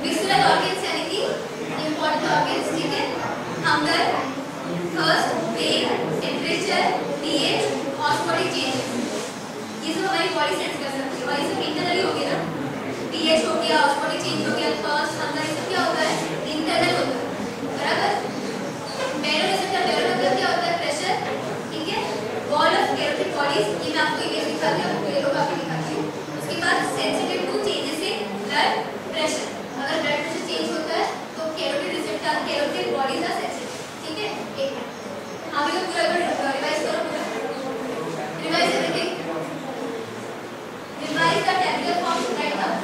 Visual organs यानी कि important organs, ठीक है। Hunger, thirst, pain, temperature, pH, osmotic changes, ये सब हमारी बॉडी सेंस कर सकती है और ये सब इंटरनली हो गया ना। पीएच हो गया, ऑस्मोटिक चेंज हो गया, थर्स्ट, हंगर, ये सब क्या होता है? इंटरनल होता है, बराबर। बैरोरिसेप्टर, बैरोमेटर क्या होता है? प्रेशर, ठीक है। वॉल ऑफ कैरोटिड बॉडीज, ये मैं आपको इमेज दिखाती हूँ, आपको ये लोग आपको दिखाती हूँ। उसके बाद sensitive to changes in blood pressure, अगर ब्लड प्रेशर चेंज होता है तो carotid receptor, carotid bodies are sensitive, ठीक है। एक हम ये पूरा रिवाइज करो, पूरा revise everything, revise the tabular form right now.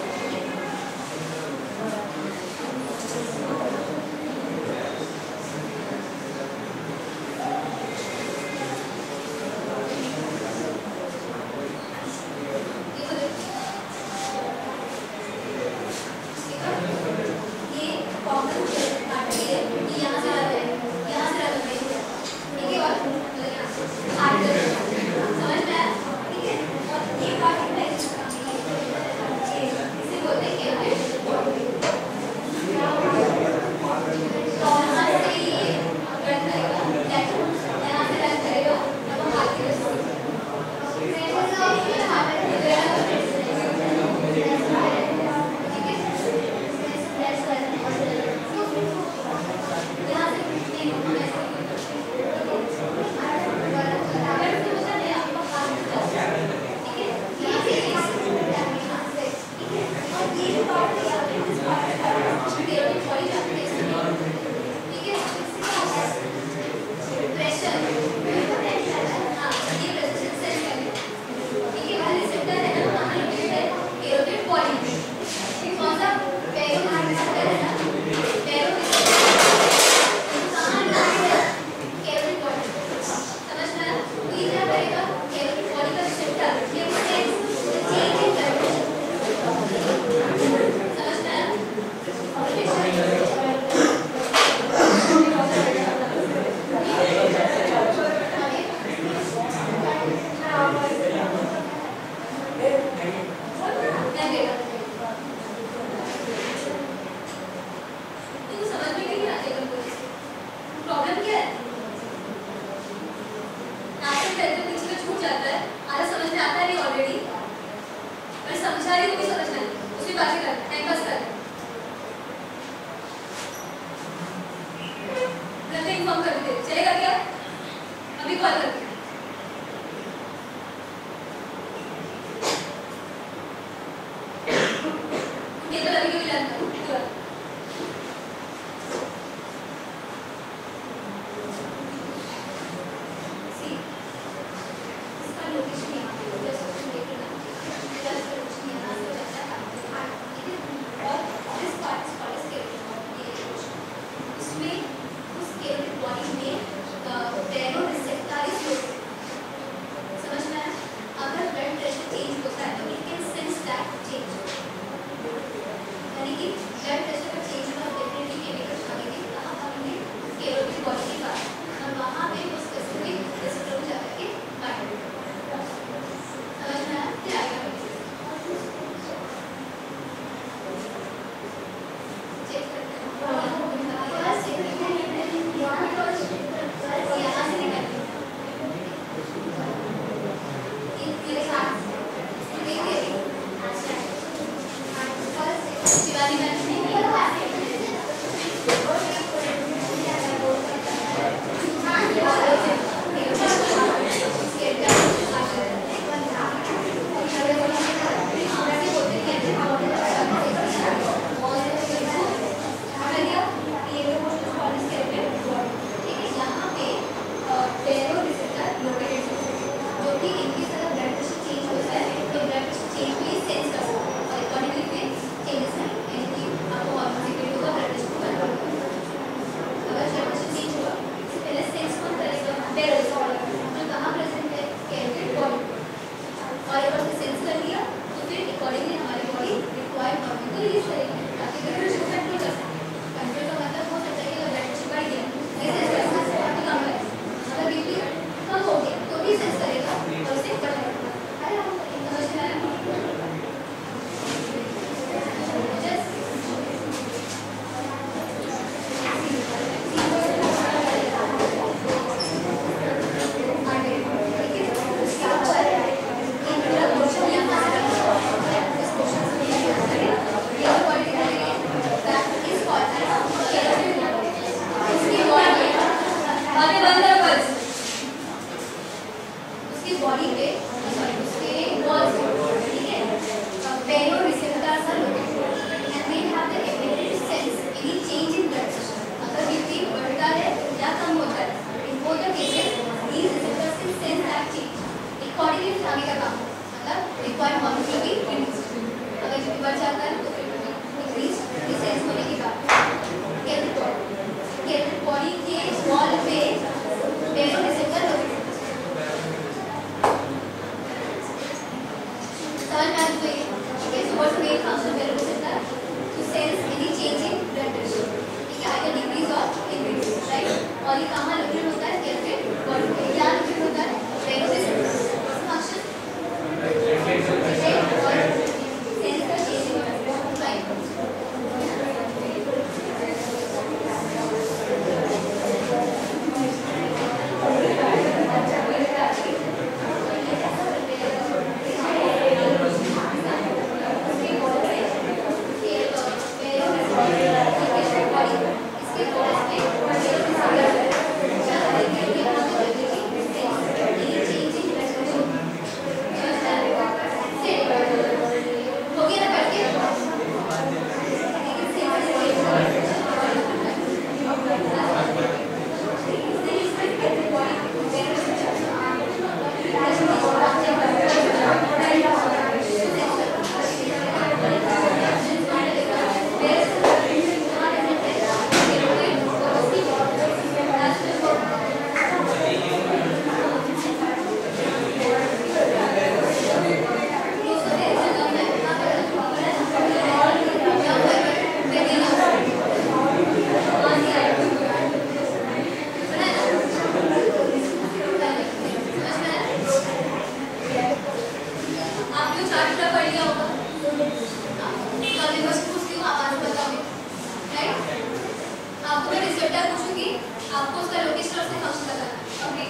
उसका लोकेशन और उसका फंक्शन बताना है। ओके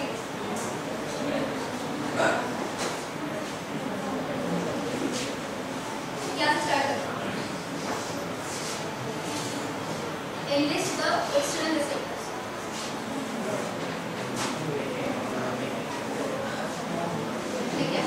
क्या स्टार्ट करना enlist the external receptors ठीक है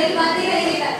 की बात नहीं करेंगे क्या?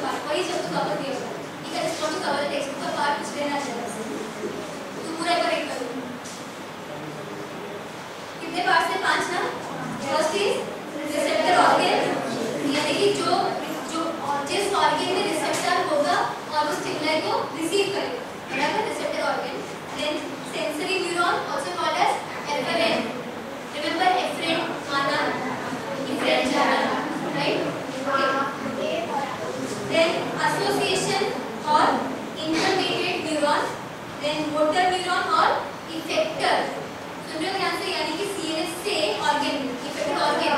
part. वही सब तो cover किया होगा. You can respond to cover the textbook का part कुछ लेना चाहिए. तो पूरा करेक्ट करो. कितने पार्ट्स हैं? 5 ना. First is receptor organ. यानी कि जो जिस organ में receptor होगा और उस stimuli को receive करेगा. बराबर? Receptor organ. Then sensory neuron also called as efferent. Remember efferent माना efferent जाना, right? Okay. Then association or intermediate neuron, then motor neuron और effector. सुन रहे हो ध्यान से? यानी कि CNS से organ, effector organ,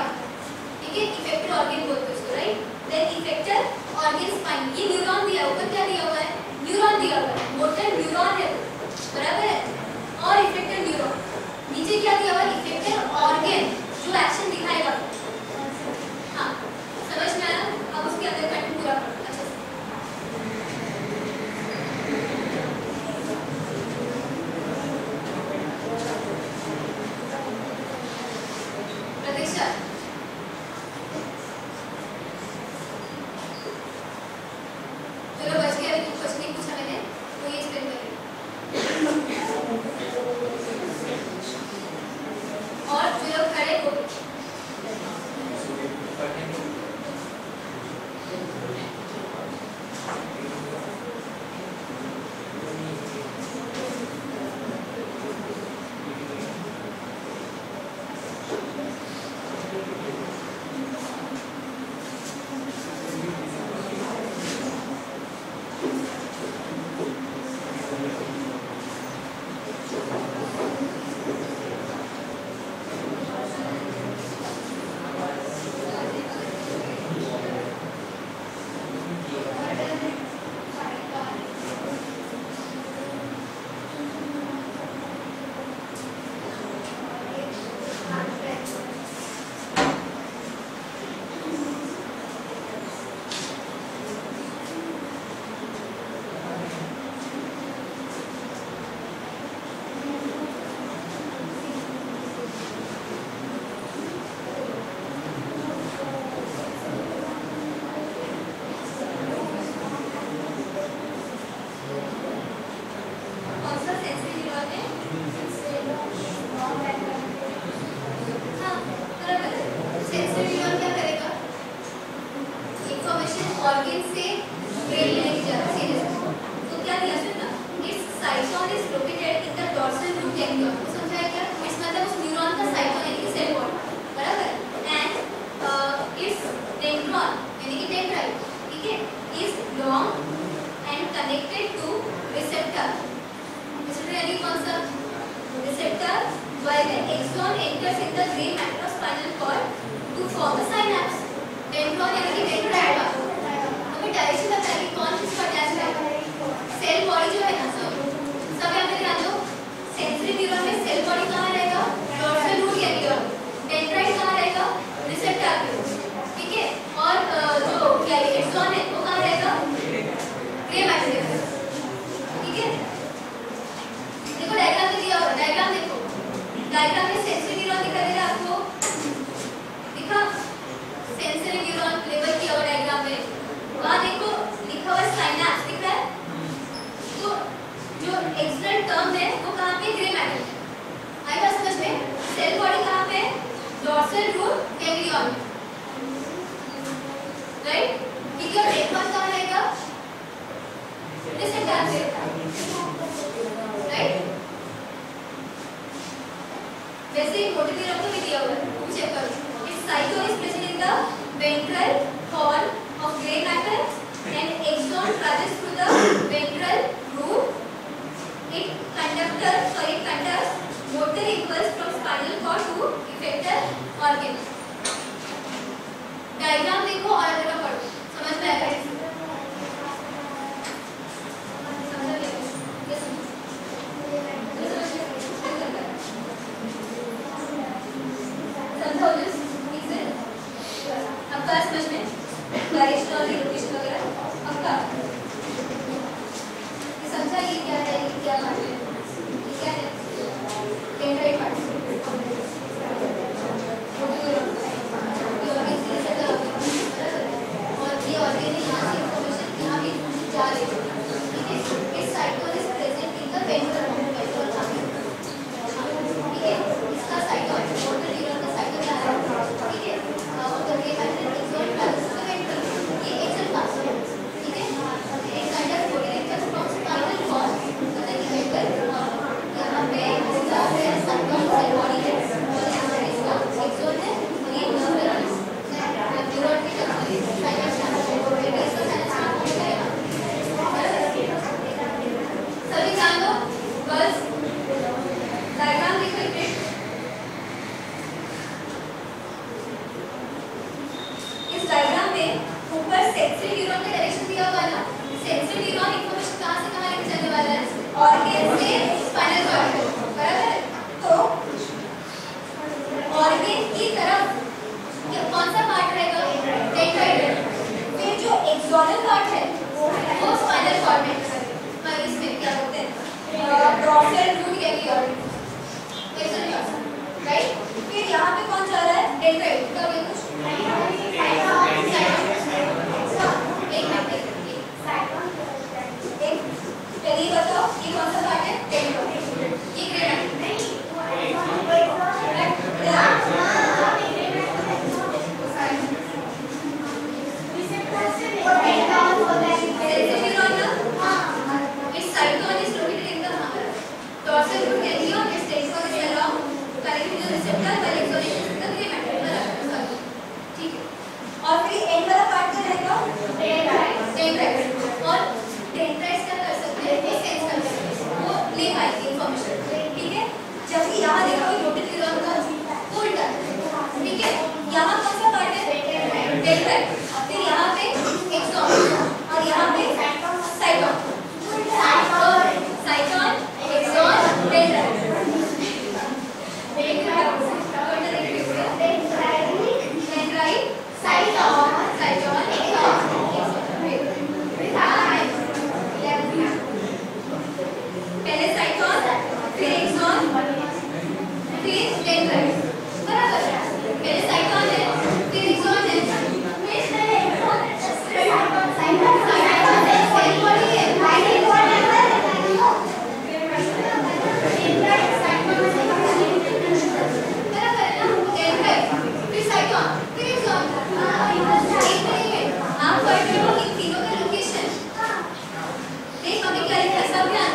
ठीक है? Effector organ बोलते हैं उसको, right? Then effector organ spine. ये न्यूरॉन दिया ऊपर क्या दिया हुआ है? न्यूरॉन दिया हुआ है. मोटर न्यूरॉन है, बराबर है? और इफेक्टर न्यूरॉन. नीचे क्या दिया हुआ है? इफेक्टर ऑर्गन जो एक्शन दिखाएगा. हाँ, समझ में आया? अब उसके अंदर कंटेंट पूरा करो अच्छे से. प्रतीक्षा चलो बच गया. अभी कुछ नहीं पूछा मैंने तो ये एक्सप्लेन करेंगे. और जो लोग खड़े हो ऑर्गन से ब्रेन में लेके जाता है. तो क्या दिया सुनना? It's cyton is located in the dorsal root ganglion. तो समझाया क्या? इट्स मतलब उस न्यूरॉन का साइटोन यानी कि सेल वॉल, बराबर? एंड इट्स डेंड्रॉन यानी कि डेंड्राइट, ठीक है, is long and connected two receptor. Receptor यानी कौन सा? Receptor. while the axon enters in the gray matter of spinal cord to form a synapse. Dendron यानी कि डेंड्राइट का हमें डायरेक्शन बताया कि कौन किसका अटैच है. सेल बॉडी जो है ना, सब यहाँ पे ध्यान दो. सेंसरी न्यूरॉन में सेल बॉडी कहाँ रहेगा? Dorsal root ganglion. डेंड्राइट कहाँ रहेगा? रिसेप्टर पे, ठीक है. और जो क्या एक्सॉन है वो कहाँ रहेगा? ग्रे मैटर पे, ठीक है. देखो डायग्राम में दिया हुआ. डायग्राम देखो. डायग्राम में सेंसरी न्यूरॉन दिखा दे रहा है आपको? दिखा? सेंसरी न्यूरॉन लेबल किया हुआ डायग्राम में. वहाँ देखो लिखा हुआ साइनैप्स दिख रहा है. तो जो एक्सटर्नल टर्म है वो कहाँ पे? Grey matter. आई बात समझ में? सेल बॉडी कहाँ पे? Dorsal root ganglion, right? ठीक है. और एक्सॉन कहाँ रहेगा? रिसेप्टर पे, राइट? वैसे ही मोटर न्यूरॉन को भी दिया हुआ है, वो चेक करो. It's cyton is present in the ventral horn of gray matter and axon travels through the ventral root. It conducts motor impulse from spinal cord to effector organ. Diagram देखो और अगर पढ़ो समझ में आएगा. समझो. आपका समझ पे ऊपर सेंसरी न्यूरॉन का डायरेक्शन दिया हुआ है ना, सेंसरी न्यूरॉन इंफॉर्मेशन कहां से कहां लेके चलने वाला है, ऑर्गन से स्पाइनल कॉर्ड तक, बराबर। तो ऑर्गन की तरफ ये कौन सा पार्ट रहेगा, डेंड्राइट। फिर जो एक्सोनल पार्ट है वो स्पाइनल कॉर्ड में, पर इसमें क्या बोलते हैं डॉर्सल रूट गैंग्लियन, राइट। फिर यहाँ पे कौन जा रहा है, डेंड्राइट का भी कुछ चलिए बताओ ये कौन सा पार्ट है, डेंड्राइट। ये grade dorsal root ganglion extends from the along connecting to the receptor while exonation is the gray matter, बराबर। ठीक है, और फिर एंड वाला पार्ट क्या रहेगा, डेंड्राइट। और डेंड्राइट्स क्या कर सकते हैं, वो सेंस कर सकते हैं, वो ले पाएंगे इंफॉर्मेशन, ठीक है। जब भी यहाँ देखो रोटेट न्यूरॉन का उल्टा, ठीक है। यहाँ कौन सा पार्ट है, डेंड्राइट। फिर यहाँ पे एक्सॉन और यहाँ पे cyton, cyton axon dendrite. Dendrite cyton cyton axon, पहले साइटोन फिर एक्सॉन फिर डेंड्राइट, बराबर। पहले साइटोन है फिर एक्सॉन है फिर आप पढ़ रहे हो इन तीनों का लोकेशन, देख हमें क्या लिखा है, सब ध्यान